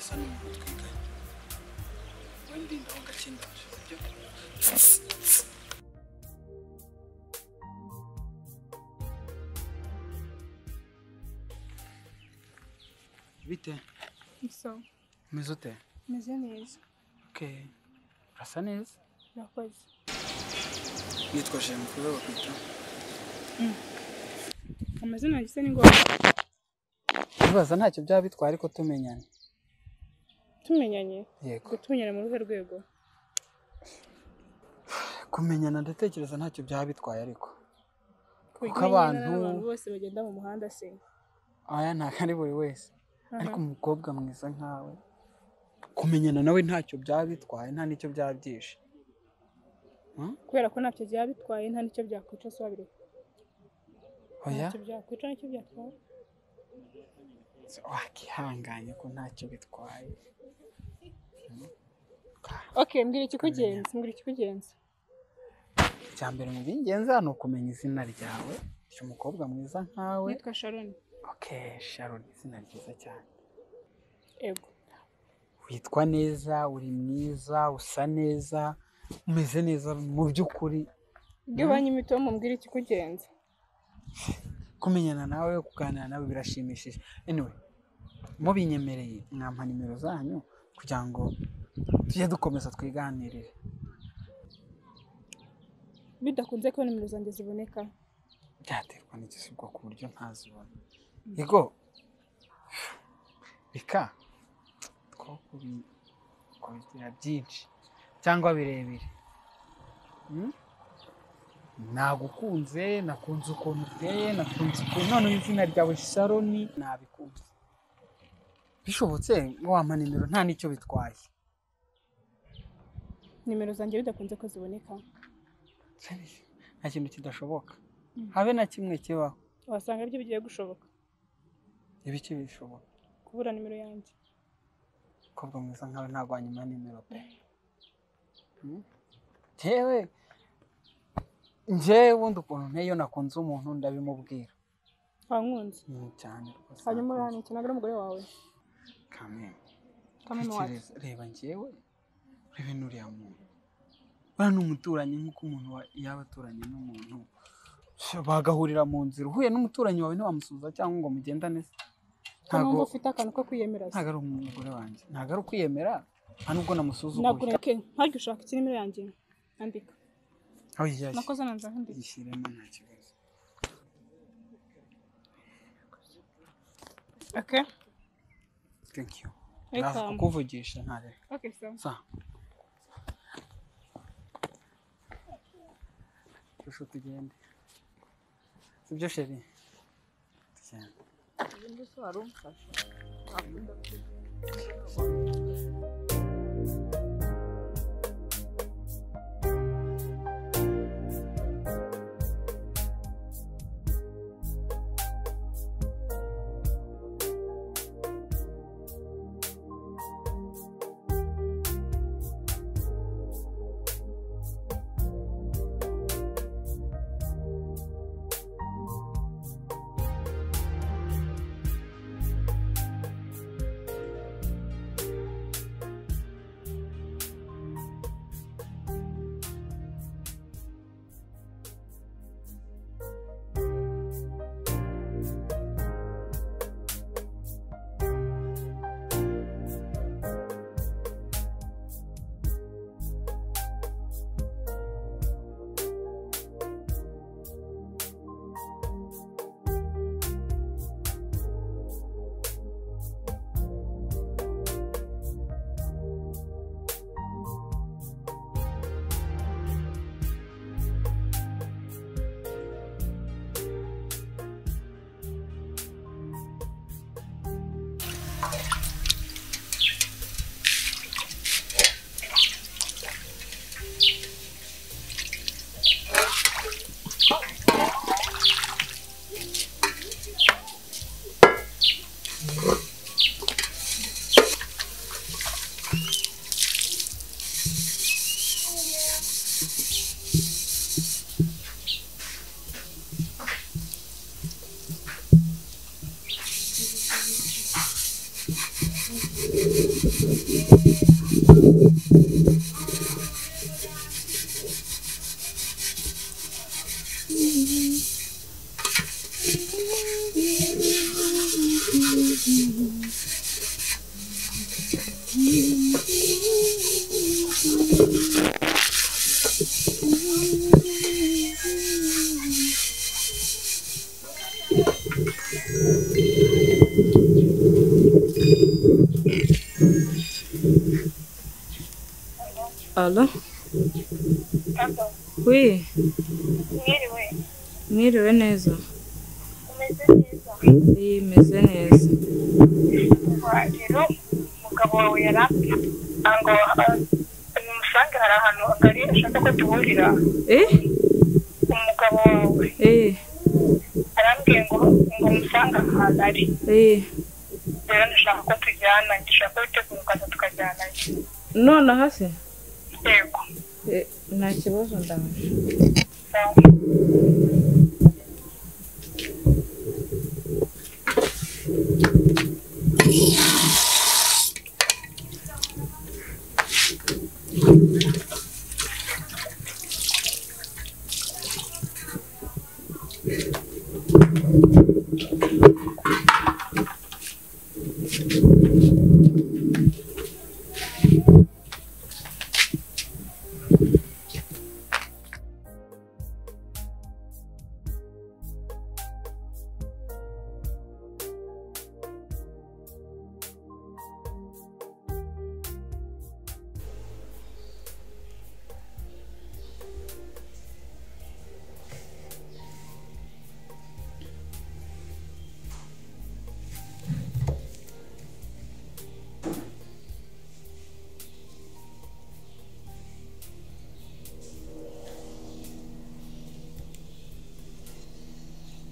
asa n'umuntu twiganye wenda ndaho gakindaje sibyo bite so umeze ute meze neza okay urasa neza urakoze nitwa Jemwe bakwita amazina yanjye se ni ngombwa bibaza ntacyo byaba bitwara ariko tumenyanye yego tumenyana mu ruhe rwego kumenyana ndatekereza ntacyo byaba bitwaye ariko kuko abantu bose bagenda mu muhanda se aya ntabwo ari buri wese ariko umukobwa mwiza nkawe kumenyana nawe ntacyo byaba bitwaye nta nicyo byaba byishe kubera ko ntacyo byaba bitwaye nta nicyo byakwica so babiri oya ntacyo byakwica nicyo byatwaye wakihanganye ko ntacyo bitwaye okay mbwira ikikugenza icya mbere mu by'ingenzi hano ukumenya izina ryawe umukobwa mwiza nkawe nitwa Sharon okay Sharon izina ryiza cyane ego witwa neza uri mwiza usa neza umeze neza mu by'ukuri iyo banyimitomo mumbwira ikikugenza kumenyana nawe kuganira nawe birashimishije anyway mubinyemereye mwampa nimero zanyu kugira ngo tujye dukomeza twiganirire bidakunze ko nimero zanjye ziboneka byaterwa n'igisibwa ku buryo ntazibona yego bika kubigira byinshi cyangwa birebire nagukunze nakunze ukuntu uteye nakunze ukuntu none izina ryawe Sharon nabikunze bishobotse wampa nimero nta nicyo bitwaye nimero zanjye bidakunze ko ziboneka nta kintu kidashoboka habe na kimwe kibaho wasanga ibyo bigiye gushoboka ibiki bishoboka kubura nimero yanjye umukobwa mwiza nkawe ntabwo wanyuma nimero pe njyewe ubundi ukuntu nteyo nakunze umuntu ndabimubwira wankunze cyane rwose hanyuma urane iki ntabwo ari umugore wawe kameme reba njyewe reba n'uriya muntu uriya ni umuturanyi nk'uko umuntu yaba aturanye n'umuntu bagahurira mu nzira uhuye n'umuturanyi wawe ntiwamusuhuza cyangwa ngo mugendane ntabwo ufite akantu ko kwiyemera ntabwo ari umugore wanjye ntabwo ari ukwiyemera nta nubwo namusuzuguye ntabwo ushaka iki nimero yanjye andika nakoze nanza ndika yishyiremo nta kibazo okay thank you naza kukuvugisha ntare okay so tugende sibyo sheri tugende ibindi so arumfasha Alo? Oui. Mwiriwe neza. Iyi meze neza. Rero umugabo wawe yarambwiye ngo umusange hari ahantu hagari ashaka ko duhurira. Umugabo wawe arambwiye ngo umusange ahantu ari. Rero ndashaka ko tujyana, ndashaka ko bitegura ukaza tukajyana. Nonaha se? Yego. Nta kibazo ndaje.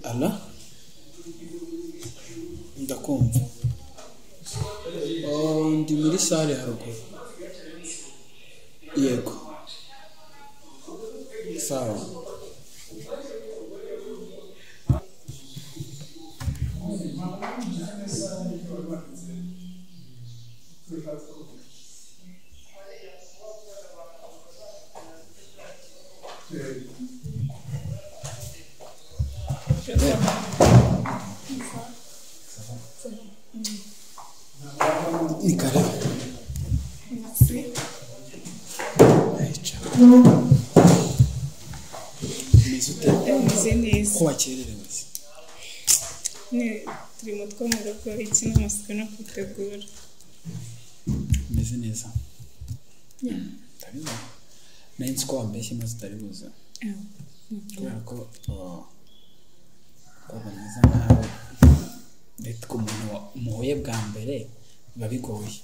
Ala? Ndakumva. Ndi muri sale haruguru. Yego. Sawa. Ni karibu. Meze neza. Ko wakererewe se? Turimo twamara gukora iki n'amasuku no kwitegura. Meze neza. Tabiza. Nzi ko wambeshye maze utari buza. Kubera ko meza nkawe ndetse ko umuntu umuhuye bwa mbere biba bigoye.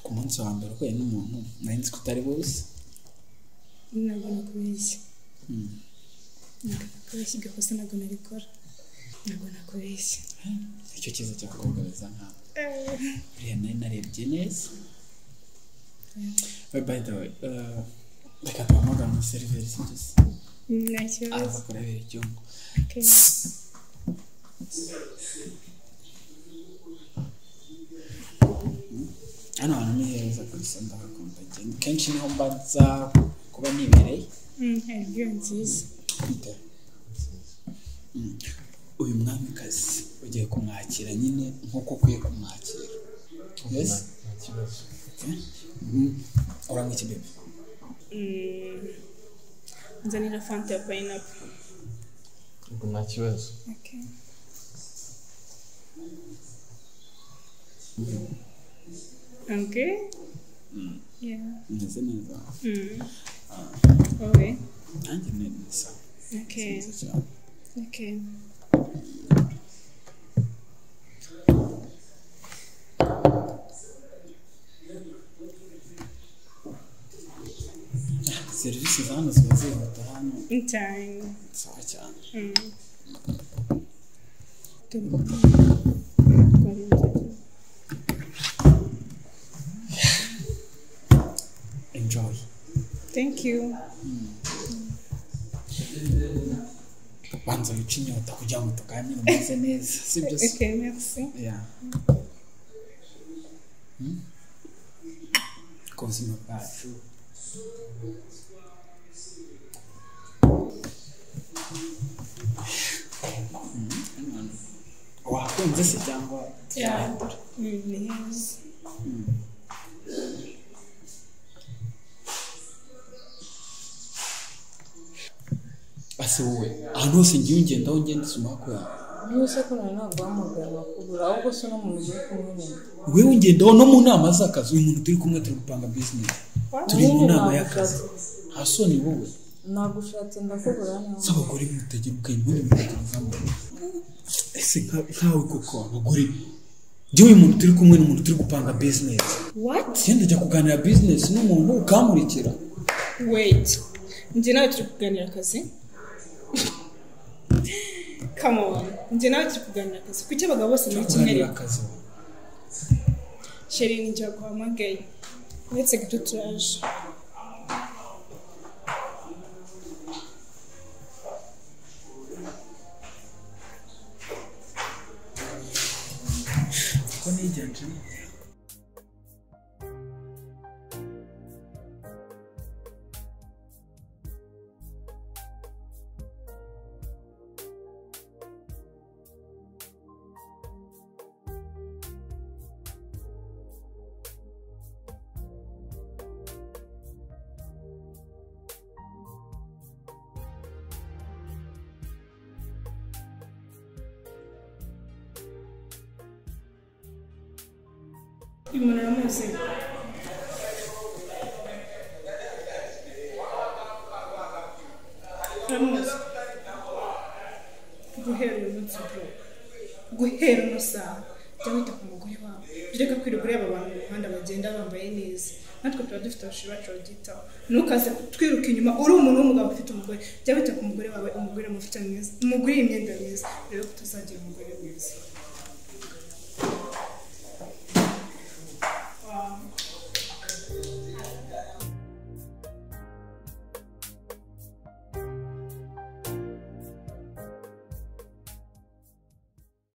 Ku munsi wa mbere uhuye n'umuntu nzi ko utari buze. Ntabwo nakubeshya. Nakubeshya igakosa ntabwo narikora. Ntabwo nakubeshya. Icyo cyiza cyo kugaragaza nkawe. Buriya nari narebye neza. By the way, reka tuhamagara muri seriveri singeze. Nta kibazo. Aza kurebera icyungo. Hano hantu ni heza kabisa ndahakunda. Kenshi niho mbanza kuba nibereye. Iyo nziza. Uyu mwamikazi ugiye kumwakira nyine nk'uko ukwiye kumwakira. Yes? Nta kibazo. Uranywa iki bebe? Nzanira fanta ya pineapple. Ubwo nta kibazo. Okay. Okay? Yeah. Meze neza. Okay. Nanjye neza. Okay. Okay. Serivisi za hano ziba zihuta hano. Cyane. Sawa cyane. Enjoy. Thank you. Banza wica inyota kugira ngo tuganire umeze neza. Sibyo se? Okay, merci. Yeah. buzima bwacu wakunze se cyangwa ni heza ase wowe ahantu hose ngiye ngendaho ngenda isoma ko yawe Nuse ko ntabwo wamugara makuru ahubwo se no muntu muri kumwe wewe ngendaho no mu nama z'akazi uyu muntu turi kumwe turi gupanga business turi mu nama y'akazi hasoni wowe nagushatse ndakubura nawe s'abagore mutegera ubwenge muri mutegerezamo ese nkawe koko abagore njyewe uyu muntu turi kumwe n'umuntu turi gupanga business what genda jya kuganira business n'umuntu ukamurikira wait njye nawe turi kuganira akazi come on njye nawe turi kuganira akazi kuki abagabo bose muri kimwe rero akazi sheri njya guhamagaye uretse gato turaje ko niganje umuntu aramuzi guhera uyu munsi bro guhera uno saha jya wita ku mugore wawe ureka kwirirwa ureba abantu mu muhanda bagenda bambaye neza natwe tuba dufite abashiri bacu babyitaho ntukaze twiruka inyuma uri umuntu w'umugabo ufite umugore jya wita ku mugore wawe umugore mufite mwiza umugore imyenda myiza rero ko tuzagira umugore mwiza